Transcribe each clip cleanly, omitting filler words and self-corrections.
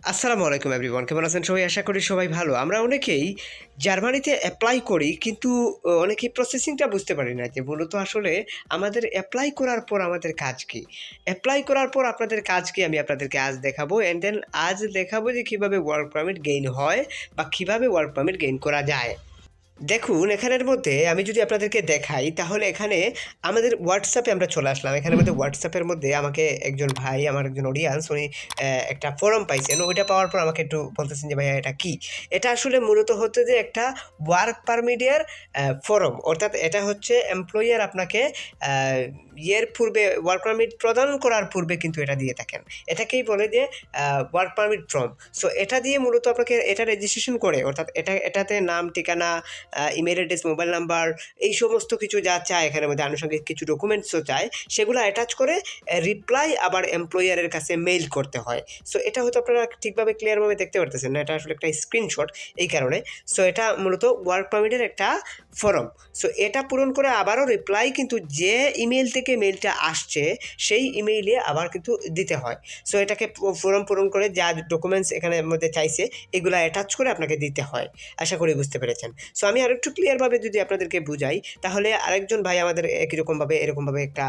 আসসালামু আলাইকুম এভরিওয়ান, কেমন আছেন সবাই? আশা করি সবাই ভালো। আমরা অনেকেই জার্মানিতে অ্যাপ্লাই করি, কিন্তু অনেকেই প্রসেসিংটা বুঝতে পারি না যে মূলত আসলে আমাদের অ্যাপ্লাই করার পর আমাদের কাজ কী? অ্যাপ্লাই করার পর আপনাদের কাজ কী আমি আপনাদেরকে আজ দেখাবো। অ্যান্ড দেন আজ দেখাবো যে কীভাবে ওয়ার্ক পারমিট গেইন হয় বা কীভাবে ওয়ার্ক পারমিট গেইন করা যায়। দেখুন, এখানের মধ্যে আমি যদি আপনাদেরকে দেখাই, তাহলে এখানে আমাদের হোয়াটসঅ্যাপে আমরা চলে আসলাম। এখানের মধ্যে হোয়াটসঅ্যাপের মধ্যে আমাকে একজন ভাই, আমার একজন অডিয়েন্স, উনি একটা ফর্ম পাইছেন। ওইটা পাওয়ার পর আমাকে একটু বলতেছেন যে, "ভাইয়া এটা কী?" এটা আসলে মূলত হচ্ছে যে একটা ওয়ার্ক পারমিটের ফর্ম। অর্থাৎ এটা হচ্ছে এমপ্লয়ার আপনাকে আ ইয়ের পূর্বে ওয়ার্ক পারমিট প্রদান করার পূর্বে কিন্তু এটা দিয়ে থাকেন। এটাকেই বলে যে ওয়ার্ক পারমিট ফর্ম। সো এটা দিয়ে মূলত আপনাকে এটা রেজিস্ট্রেশন করে, অর্থাৎ এটাতে নাম, ঠিকানা, ইমেল অ্যাড্রেস, মোবাইল নাম্বার, এই সমস্ত কিছু যা চায়, এখানের মধ্যে আনুষঙ্গিক কিছু ডকুমেন্টসও চায়, সেগুলো অ্যাটাচ করে রিপ্লাই আবার এমপ্লয়ারের কাছে মেইল করতে হয়। সো এটা হয়তো আপনারা ঠিকভাবে ক্লিয়ারভাবে দেখতে পারতেছেন না, এটা আসলে একটা স্ক্রিনশট এই কারণে। সো এটা মূলত ওয়ার্ক পারমিটের একটা ফর্ম। সো এটা পূরণ করে আবারও রিপ্লাই কিন্তু যে ইমেইল থেকে মেইলটা আসছে সেই ইমেইলে আবার কিন্তু দিতে হয়। সো এটাকে ফর্ম পূরণ করে যা ডকুমেন্টস এখানের মধ্যে চাইছে এগুলো অ্যাটাচ করে আপনাকে দিতে হয়। আশা করি বুঝতে পেরেছেন। সো আমি আরেকটু ক্লিয়ারভাবে যদি আপনাদেরকে বুঝাই, তাহলে আরেকজন ভাই আমাদের একই রকমভাবে এরকমভাবে একটা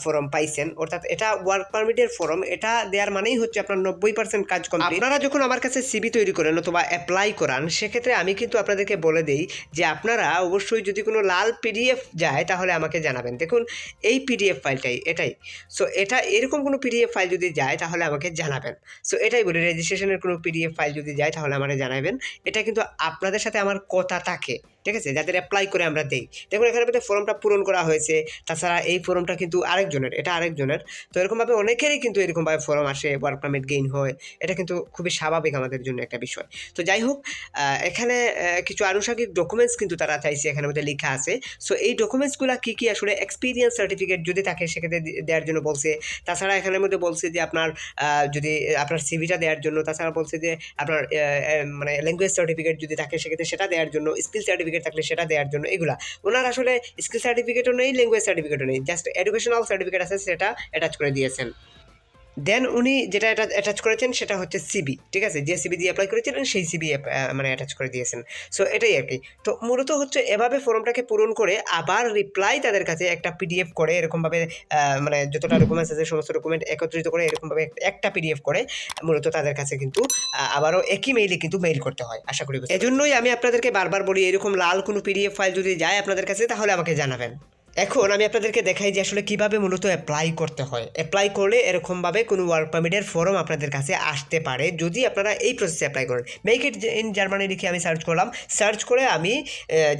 ফর্ম পাইছেন। অর্থাৎ এটা ওয়ার্ক পারমিটের ফর্ম। এটা দেওয়ার মানেই হচ্ছে আপনার 90% কাজ কমপ্লিট। আপনারা যখন আমার কাছে সিভি তৈরি করেন অথবা অ্যাপ্লাই করান, সেক্ষেত্রে আমি কিন্তু আপনাদেরকে বলে দেই যে আপনারা অবশ্যই যদি কোনো লাল পিডিএফ যায় তাহলে আমাকে জানাবেন। দেখুন, এই পিডিএফ ফাইলটাই এটাই। সো এটা এরকম কোনো পিডিএফ ফাইল যদি যায় তাহলে আমাকে জানাবেন। সো এটাই বলি, রেজিস্ট্রেশনের কোনো পিডিএফ ফাইল যদি যায় তাহলে আমাকে জানাবেন। এটা কিন্তু আপনাদের সাথে আমার কথা থাকে, ঠিক আছে? যাদের অ্যাপ্লাই করে আমরা দেই। দেখুন, এখানের মধ্যে ফর্মটা পূরণ করা হয়েছে। তাছাড়া এই ফর্মটা কিন্তু আরেকজনের, এটা আরেকজনের। তো এরকমভাবে অনেকেরই কিন্তু এরকমভাবে ফর্ম আসে, ওয়ার্ক পারমিট গেইন হয়। এটা কিন্তু খুবই স্বাভাবিক আমাদের জন্য একটা বিষয়। তো যাই হোক, এখানে কিছু আনুষঙ্গিক ডকুমেন্টস কিন্তু তারা চাইছে, এখানের মধ্যে লেখা আছে। সো এই ডকুমেন্টসগুলা কী, কী আসলে এক্সপিরিয়েন্স সার্টিফিকেট যদি থাকে সেক্ষেত্রে দেওয়ার জন্য বলছে। তাছাড়া এখানের মধ্যে বলছে যে আপনার যদি আপনার সিভিটা দেওয়ার জন্য, তাছাড়া বলছে যে আপনার মানে ল্যাঙ্গুয়েজ সার্টিফিকেট যদি থাকে সেক্ষেত্রে সেটা দেওয়ার জন্য, স্কিল সার্টিফিকেট থাকলে সেটা দেওয়ার জন্য। এগুলা ওনার আসলে স্কিল সার্টিফিকেটও নেই, ল্যাঙ্গুয়েজ সার্টিফিকেটও নেই, জাস্ট এডুকেশনাল সার্টিফিকেট আছে, সেটা অ্যাটাচ করে দিয়েছেন। দেন উনি যেটা অ্যাটাচ করেছেন সেটা হচ্ছে সিবি, ঠিক আছে? যে সিবি দিয়ে অ্যাপ্লাই করেছিলেন সেই সিবি মানে অ্যাটাচ করে দিয়েছেন। সো এটাই আর কি। তো মূলত হচ্ছে এভাবে ফর্মটাকে পূরণ করে আবার রিপ্লাই তাদের কাছে একটা পিডিএফ করে এরকমভাবে মানে যতটা ডকুমেন্টস আছে সমস্ত ডকুমেন্ট একত্রিত করে এরকমভাবে একটা পিডিএফ করে মূলত তাদের কাছে কিন্তু আবারও একই মেইলে কিন্তু মেইল করতে হয়। আশা করি এজন্যই আমি আপনাদেরকে বারবার বলি, এরকম লাল কোনো পিডিএফ ফাইল যদি যায় আপনাদের কাছে তাহলে আমাকে জানাবেন। এখন আমি আপনাদেরকে দেখাই যে আসলে কীভাবে মূলত অ্যাপ্লাই করতে হয়। অ্যাপ্লাই করলে এরকমভাবে কোনো ওয়ার্ক পারমিটের ফর্ম আপনাদের কাছে আসতে পারে যদি আপনারা এই প্রসেসে অ্যাপ্লাই করেন। মেক ইট ইন জার্মানি লিখে আমি সার্চ করলাম। সার্চ করে আমি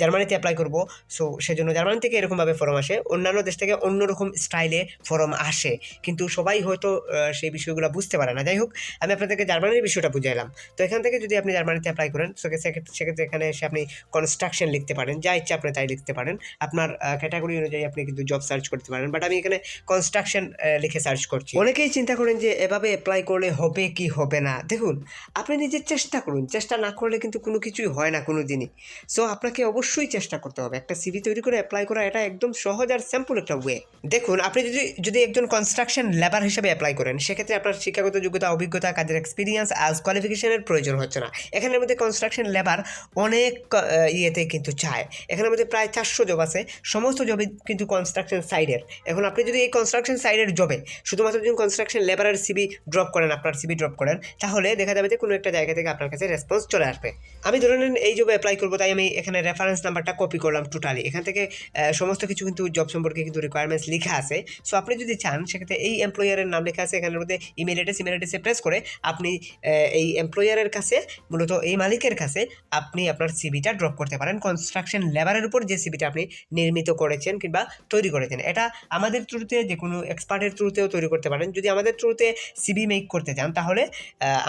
জার্মানিতে অ্যাপ্লাই করব। সো সেজন্য জার্মানি থেকে এরকমভাবে ফর্ম আসে। অন্যান্য দেশ থেকে অন্যরকম স্টাইলে ফর্ম আসে, কিন্তু সবাই হয়তো সেই বিষয়গুলো বুঝতে পারে না। যাই হোক, আমি আপনাদেরকে জার্মানির বিষয়টা বুঝাইলাম। তো এখান থেকে যদি আপনি জার্মানিতে অ্যাপ্লাই করেন সেক্ষেত্রে এখানে এসে আপনি কনস্ট্রাকশন লিখতে পারেন, যা ইচ্ছা আপনি তাই লিখতে পারেন। আপনার ক্যাটাগরি অনুযায়ী আপনি কিন্তু জব সার্চ করতে পারেন, বাট আমি এখানে কনস্ট্রাকশন লিখে সার্চ করছি। অনেকেই চিন্তা করেন যে এভাবে অ্যাপ্লাই করলে হবে কি হবে না। দেখুন, আপনি নিজের চেষ্টা করুন, চেষ্টা না করলে কিন্তু কোনো কিছুই হয় না কোনো দিনই। সো আপনাকে অবশ্যই চেষ্টা করতে হবে। একটা সিভি তৈরি করে অ্যাপ্লাই করা এটা একদম সহজ আর সিম্পল একটা ওয়ে। দেখুন, আপনি যদি একজন কনস্ট্রাকশন লেবার হিসেবে অ্যাপ্লাই করেন, সেক্ষেত্রে আপনার শিক্ষাগত যোগ্যতা, অভিজ্ঞতা, কাজের এক্সপিরিয়েন্স আজ কোয়ালিফিকেশনের প্রয়োজন হচ্ছে না। এখানের মধ্যে কনস্ট্রাকশন লেবার অনেক ইয়েতে কিন্তু চায়। এখানের মধ্যে প্রায় 400 জব আছে, সমস্ত জবই কিন্তু কনস্ট্রাকশন সাইডের। এখন আপনি যদি এই কনস্ট্রাকশন সাইডের জবে শুধুমাত্র যদি কনস্ট্রাকশন লেবারের সিবি ড্রপ করেন, আপনার সিবি ড্রপ করেন, তাহলে দেখা যাবে যে কোনো একটা জায়গা থেকে আপনার কাছে রেসপন্স চলে আসবে। আমি ধরে নিন এই জবে অ্যাপ্লাই করবো, তাই আমি এখানে রেফারেন্স নাম্বারটা কপি করলাম টোটালি। এখান থেকে সমস্ত কিছু কিন্তু জব সম্পর্কে কিন্তু রিকোয়ারমেন্টস লেখা আছে। সো আপনি যদি চান সেক্ষেত্রে এই এমপ্লয়ারের নাম লেখা আছে, এখানের মধ্যে ইমেল অ্যাড্রেসে প্রেস করে আপনি এই এমপ্লয়ারের কাছে, মূলত এই মালিকের কাছে আপনি আপনার সিবিটা ড্রপ করতে পারেন কনস্ট্রাকশন লেবারের উপর যে সিবিটা আপনি নির্মিত করেছেন কিংবা তৈরি করেছেন। এটা আমাদের থ্রুতে, যে কোনো এক্সপার্টের থ্রুতেও তৈরি করতে পারেন। যদি আমাদের থ্রুতে সিবি মেক করতে চান তাহলে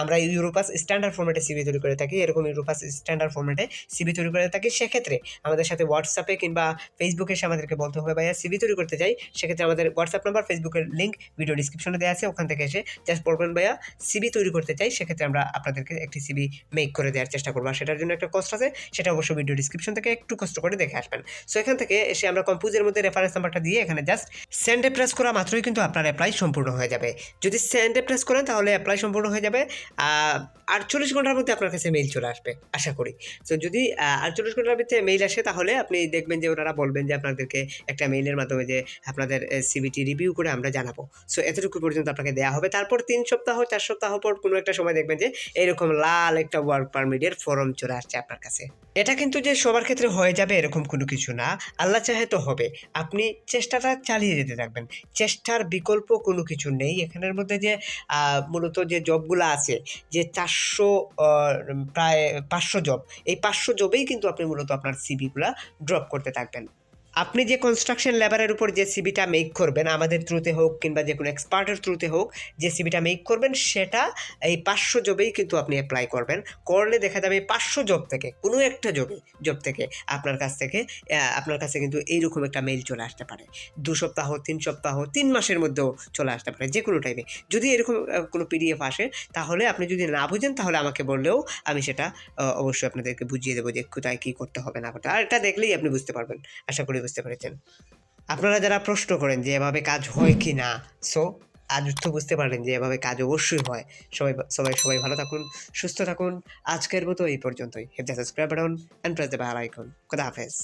আমরা ইউরোপাস স্ট্যান্ডার্ড ফরম্যাটে সিবি তৈরি করে থাকি। এরকম ইউরোপাস স্ট্যান্ডার্ড ফরম্যাটে সিবি তৈরি করে থাকি। সেক্ষেত্রে আমাদের সাথে হোয়াটসঅ্যাপে কিংবা ফেসবুকে এসে আমাদেরকে বলতে হবে, ভাইয়া সিবি তৈরি করতে চাই। সেক্ষেত্রে আমাদের হোয়াটসঅ্যাপ নাম্বার, ফেসবুকের লিঙ্ক ভিডিও ডিসক্রিপশনে দেওয়া আছে, ওখান থেকে এসে জাস্ট বলবেন ভাইয়া সিবি তৈরি করতে চাই। সেক্ষেত্রে আমরা আপনাদেরকে একটি সিবি মেক করে দেওয়ার চেষ্টা করবো। আর সেটার জন্য একটা কষ্ট আছে, সেটা অবশ্যই ভিডিও ডিসক্রিপশন থেকে একটু কষ্ট করে দেখে আসবেন। সো এখান থেকে এসে আমরা কম্পোজের মধ্যে রেফারেন্স নাম্বারটা দিয়ে এখানে জাস্ট সেন্ডে প্রেস করা মাত্রই কিন্তু আপনার অ্যাপ্লাই সম্পূর্ণ হয়ে যাবে। যদি সেন্ডে প্রেস করেন তাহলে অ্যাপ্লাই সম্পূর্ণ হয়ে যাবে। 48 ঘন্টার মধ্যে আপনার কাছে মেইল চলে আসবে আশা করি। সো যদি 48 ঘন্টার ভিতরে মেইল আসে তাহলে আপনি দেখবেন যে ওনারা বলবেন যে আপনাদেরকে একটা মেইলের মাধ্যমে যে আপনাদের সিভিটি রিভিউ করে আমরা জানাবো। সো এতটুকু পর্যন্ত আপনাকে দেওয়া হবে। তারপর 3 সপ্তাহ 4 সপ্তাহ পর কোনো একটা সময় দেখবেন যে এরকম লাল একটা ওয়ার্ক পারমিটের ফর্ম চলে আসছে আপনার কাছে। এটা কিন্তু যে সবার ক্ষেত্রে হয়ে যাবে এরকম কোনো কিছু না, আল্লাহ চাহে তো হবে। আপনি চেষ্টাটা চালিয়ে যেতে থাকবেন, চেষ্টার বিকল্প কোনো কিছু নেই। এখানের মধ্যে যে মূলত যে জবগুলো আছে যে 400 প্রায় 500 জব, এই 500 জবেই কিন্তু আপনি মূলত আপনার সিভিগুলা ড্রপ করতে থাকবেন। আপনি যে কনস্ট্রাকশন লেবারের উপর যে সিভিটা মেক করবেন আমাদের থ্রুতে হোক কিংবা যে কোনো এক্সপার্টের থ্রুতে হোক, যে সিভিটা মেক করবেন সেটা এই 500 জবেই কিন্তু আপনি অ্যাপ্লাই করবেন। করলে দেখা যাবে 500 জব থেকে কোনো একটা জব থেকে আপনার কাছে কিন্তু এইরকম একটা মেইল চলে আসতে পারে। 2 সপ্তাহ 3 সপ্তাহ 3 মাসের মধ্যেও চলে আসতে পারে, যে কোনো টাইমে। যদি এরকম কোনো পিডিএফ আসে তাহলে আপনি যদি না বুঝেন তাহলে আমাকে বললেও আমি সেটা অবশ্যই আপনাদেরকে বুঝিয়ে দেবো যে কোথায় কী করতে হবে না করতে। আর এটা দেখলেই আপনি বুঝতে পারবেন, আশা করি বুঝতে পেরেছেন। আপনারা যারা প্রশ্ন করেন যে এভাবে কাজ হয় কি না, সো আজ তো বুঝতে পারলেন যে এভাবে কাজ অবশ্যই হয়। সবাই ভালো থাকুন, সুস্থ থাকুন। আজকের মতো এই পর্যন্তই। Hit the subscribe button and press the bell icon. খোদা হাফেজ।